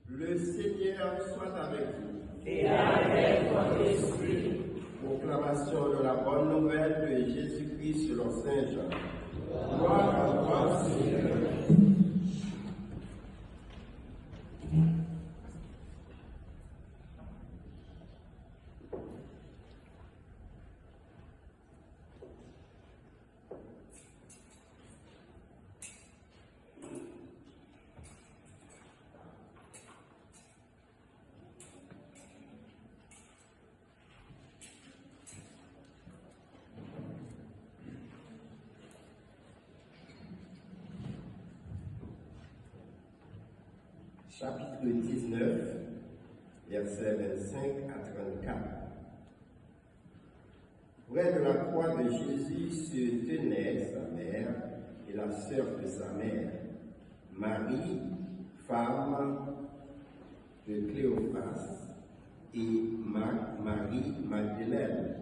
Le Seigneur soit avec vous. Et avec ton esprit. Proclamation de la bonne nouvelle de Jésus-Christ selon Saint Jean. Gloire à toi, Seigneur. Chapitre 19, versets 25 à 34. Près de la croix de Jésus se tenaient sa mère et la sœur de sa mère, Marie, femme de Cléophas, et Marie Magdalène.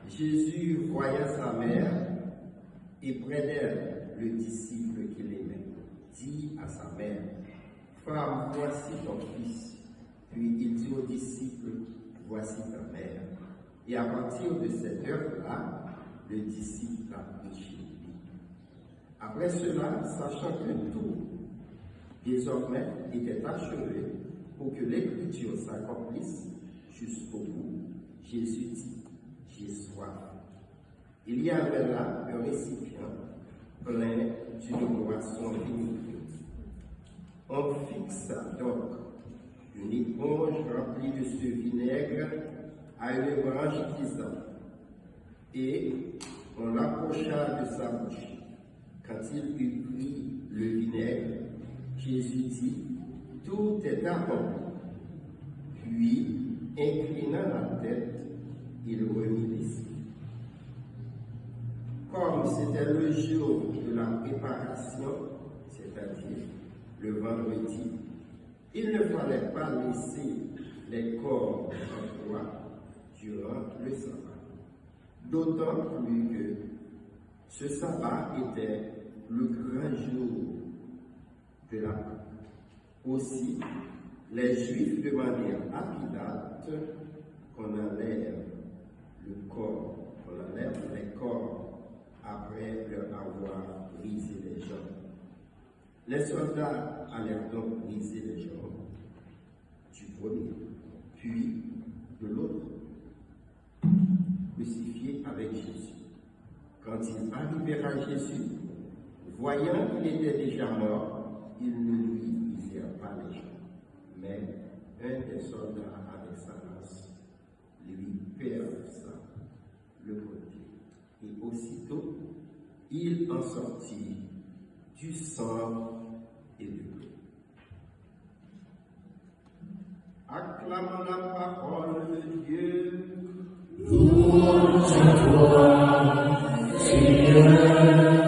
Jésus voyant sa mère et près d'elle le disciple qu'il aimait, dit à sa mère: Femme, voici ton fils. Puis il dit aux disciples: Voici ta mère. Et à partir de cette heure-là, le disciple a pris chez lui. Après cela, sachant que tout désormais était achevé pour que l'écriture s'accomplisse jusqu'au bout, Jésus dit: J'ai soif. Il y avait là un récipient plein d'une boisson vinifère. On fixa donc une éponge remplie de ce vinaigre à une branche d'hysope et on l'approcha de sa bouche. Quand il eut pris le vinaigre, Jésus dit: Tout est accompli. Puis, inclinant la tête, il remit l'esprit. Comme c'était le jour de la préparation, c'est-à-dire le vendredi, il ne fallait pas laisser les corps en croix durant le sabbat. D'autant plus que ce sabbat était le grand jour de la Pâque. Aussi, les Juifs demandèrent à Pilate qu'on enlève les corps après leur avoir brisé les jambes. Les soldats allèrent donc briser les jambes du premier, puis de l'autre, crucifié avec Jésus. Quand ils arrivèrent à Jésus, voyant qu'il était déjà mort, ils ne lui brisèrent pas les jambes. Mais un des soldats avec sa lance lui perça le côté. Et aussitôt, il en sortit du sang et de l'eau. Acclamons la parole de Dieu. Louange à toi, Seigneur.